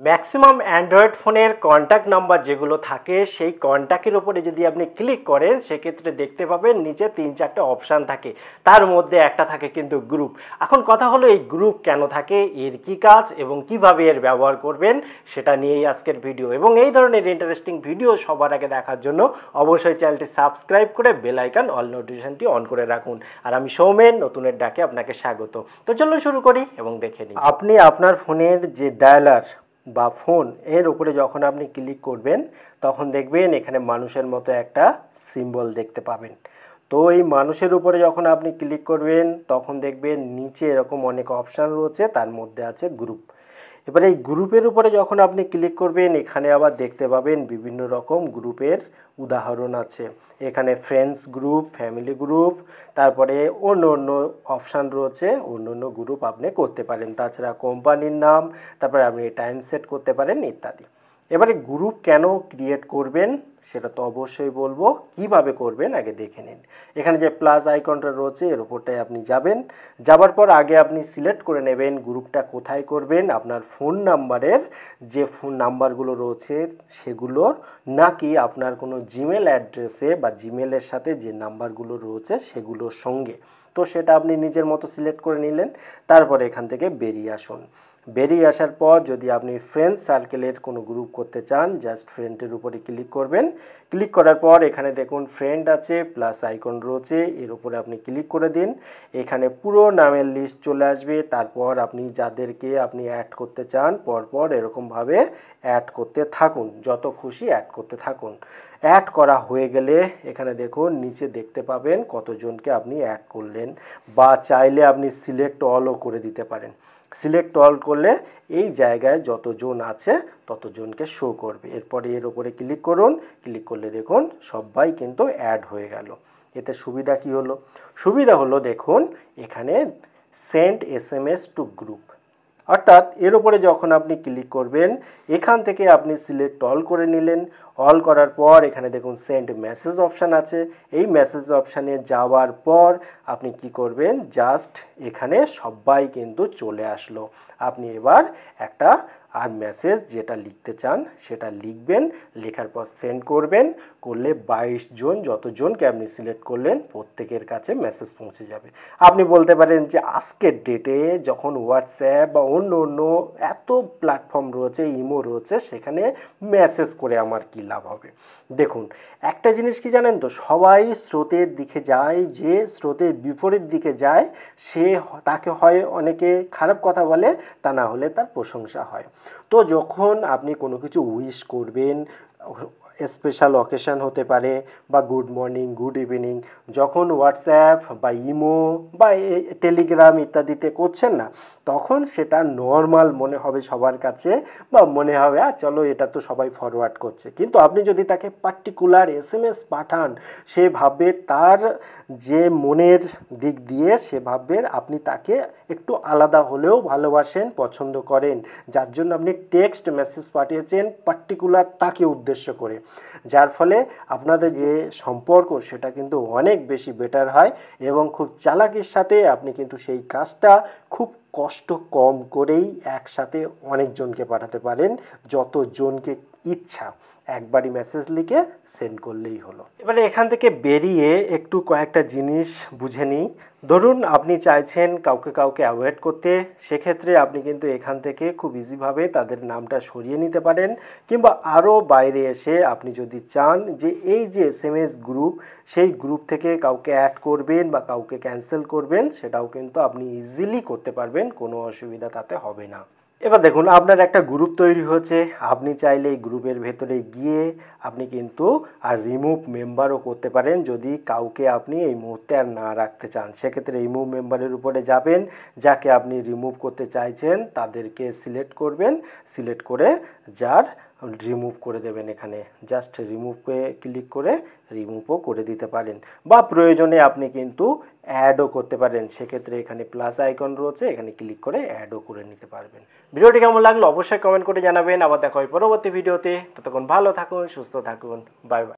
Maximum Android ফোনের contact number যেগুলো থাকে সেই কন্ট্যাক্টের উপরে যদি আপনি ক্লিক করেন সেক্ষেত্রে দেখতে পাবেন নিচে 3-4টে অপশান থাকে, তার মধ্যে একটা থাকে কিন্তু গ্রুপ। এখন কথা হলো এই গ্রুপ কেন থাকে, এর কি কাজ এবং কিভাবে এর ব্যবহার করবেন সেটা নিয়েই আজকের ভিডিও। এবং এই ধরনের ইন্টারেস্টিং ভিডিও সবার আগে দেখার জন্য অবশ্যই চ্যানেলটি সাবস্ক্রাইব করে বেল আইকন অল নোটিফিকেশনটি অন করে রাখুন। আর আমি সৌমেন নতুনের ডাকে আপনাকে স্বাগত। তো চলুন শুরু করি এবং দেখে নিই। আপনি আপনার ফোনের যে ডায়ালার বা ফোন এর উপরে যখন আপনি ক্লিক করবেন তখন দেখবেন এখানে মানুষের মতো একটা সিম্বল দেখতে পাবেন। তো এই মানুষের উপরে যখন আপনি ক্লিক করবেন তখন দেখবেন নিচে এরকম অনেক অপশান রয়েছে, তার মধ্যে আছে গ্রুপ। এবার এই গ্রুপের উপরে যখন আপনি ক্লিক করবেন এখানে আবার দেখতে পাবেন বিভিন্ন রকম গ্রুপের উদাহরণ আছে। এখানে ফ্রেন্ডস গ্রুপ, ফ্যামিলি গ্রুপ, তারপরে অন্য অন্য অপশান রয়েছে, অন্য অন্য গ্রুপ আপনি করতে পারেন। তাছাড়া কোম্পানির নাম, তারপরে আপনি টাইম সেট করতে পারেন ইত্যাদি। এবারে গ্রুপ কেন ক্রিয়েট করবেন সেটা তো অবশ্যই বলবো, কিভাবে করবেন আগে দেখে নিন। এখানে যে প্লাস আইকনটা রয়েছে এর উপরটায় আপনি যাবেন, যাবার পর আগে আপনি সিলেক্ট করে নেবেন গ্রুপটা কোথায় করবেন, আপনার ফোন নাম্বারের যে ফোন নাম্বারগুলো রয়েছে সেগুলোর, নাকি আপনার কোনো জিমেল অ্যাড্রেসে বা জিমেলের সাথে যে নাম্বারগুলো রয়েছে সেগুলোর সঙ্গে। তো সেটা আপনি নিজের মতো সিলেক্ট করে নিলেন, তারপরে এখান থেকে বেরিয়ে আসুন। বেরিয়ে আসার পর যদি আপনি ফ্রেন্ড সার্কেলের কোনো গ্রুপ করতে চান জাস্ট ফ্রেন্ডের উপরে ক্লিক করবেন। ক্লিক করার পর এখানে দেখুন ফ্রেন্ড আছে, প্লাস আইকন রয়েছে, এর উপরে আপনি ক্লিক করে দিন। এখানে পুরো নামের লিস্ট চলে আসবে, তারপর আপনি যাদেরকে আপনি অ্যাড করতে চান পরপর এরকমভাবে অ্যাড করতে থাকুন, যত খুশি অ্যাড করতে থাকুন। অ্যাড করা হয়ে গেলে এখানে দেখুন নিচে দেখতে পাবেন কতজনকে আপনি অ্যাড করলেন, বা চাইলে আপনি সিলেক্ট অলও করে দিতে পারেন। সিলেক্ট অল করলে এই জায়গায় যতজন আছে ততজনকে শো করবে। এরপরে এর উপরে ক্লিক করুন, ক্লিক করলে দেখুন সবাই কিন্তু অ্যাড হয়ে গেল। এতে সুবিধা কি হলো? সুবিধা হলো দেখুন এখানে সেন্ড SMS টু গ্রুপ, অর্থাৎ এর উপরে যখন আপনি ক্লিক করবেন এখান থেকে আপনি সিলেক্ট অল করে নিলেন। অল করার পর এখানে দেখুন সেন্ড মেসেজ অপশান আছে, এই মেসেজ অপশানে যাওয়ার পর আপনি কি করবেন, জাস্ট এখানে সবাই কিন্তু চলে আসলো। আপনি এবার একটা আর মেসেজ যেটা লিখতে চান সেটা লিখবেন, লেখার পর সেন্ড করবেন। করলে 22 জন যতজনকে আপনি সিলেক্ট করলেন প্রত্যেকের কাছে মেসেজ পৌঁছে যাবে। আপনি বলতে পারেন যে আজকের ডেটে যখন হোয়াটসঅ্যাপ বা অন্য অন্য এত প্ল্যাটফর্ম রয়েছে, ইমো রয়েছে, সেখানে মেসেজ করে আমার কী লাভ হবে। দেখুন একটা জিনিস কি জানেন তো, সবাই স্রোতের দিকে যায়, যে স্রোতের বিপরীত দিকে যায় সে তাকে হয় অনেকে খারাপ কথা বলে, তা না হলে তার প্রশংসা হয়। তো যখন আপনি কোনো কিছু উইশ করবেন, স্পেশাল অকেশন হতে পারে বা গুড মর্নিং, গুড ইভিনিং, যখন হোয়াটসঅ্যাপ বা ইমো বা টেলিগ্রাম ইত্যাদিতে করছেন না, তখন সেটা নর্মাল মনে হবে সবার কাছে, বা মনে হবে চলো এটা তো সবাই ফরওয়ার্ড করছে। কিন্তু আপনি যদি তাকে পার্টিকুলার SMS পাঠান, সে ভাববে তার যে মনের দিক দিয়ে সে ভাববে আপনি তাকে একটু আলাদা হলেও ভালোবাসেন, পছন্দ করেন, যার জন্য আপনি টেক্সট মেসেজ পাঠিয়েছেন পার্টিকুলার তাকে উদ্দেশ্য করে, যার ফলে আপনাদের যে সম্পর্ক সেটা কিন্তু অনেক বেশি বেটার হয় এবং খুব চালাকির সাথে আপনি কিন্তু সেই কাজটা খুব কষ্ট কম করেই একসাথে অনেকজনকে পাঠাতে পারেন, যতজনকে ইচ্ছা একবারই মেসেজ লিখে সেন্ড করলেই হলো। এবারে এখান থেকে বেরিয়ে একটু কয়েকটা জিনিস বুঝে নিই। ধরুন আপনি চাইছেন কাউকে কাউকে অ্যাভয়েড করতে, সেক্ষেত্রে আপনি কিন্তু এখান থেকে খুব ইজিভাবে তাদের নামটা সরিয়ে নিতে পারেন, কিংবা আরও বাইরে এসে আপনি যদি চান যে এই যে SMS গ্রুপ, সেই গ্রুপ থেকে কাউকে অ্যাড করবেন বা কাউকে ক্যান্সেল করবেন, সেটাও কিন্তু আপনি ইজিলি করতে পারবেন, কোনো অসুবিধা তাতে হবে না। এবার দেখুন আপনার একটা গ্রুপ তৈরি হচ্ছে, আপনি চাইলে এই গ্রুপের ভেতরে গিয়ে আপনি কিন্তু আর রিমুভ মেম্বারও করতে পারেন, যদি কাউকে আপনি এই মুহূর্তে আর না রাখতে চান। সেক্ষেত্রে রিমুভ মেম্বারের উপরে যাবেন, যাকে আপনি রিমুভ করতে চাইছেন তাদেরকে সিলেক্ট করবেন, সিলেক্ট করে যার রিমুভ করে দেবেন। এখানে জাস্ট রিমুভে ক্লিক করে রিমুভও করে দিতে পারেন, বা প্রয়োজনে আপনি কিন্তু অ্যাডও করতে পারেন। সেক্ষেত্রে এখানে প্লাস আইকন রয়েছে, এখানে ক্লিক করে অ্যাডও করে নিতে পারবেন। ভিডিওটি কেমন লাগলো অবশ্যই কমেন্ট করে জানাবেন। আবার দেখা হয় পরবর্তী ভিডিওতে, ততক্ষণ ভালো থাকুন, সুস্থ থাকুন, বাই বাই।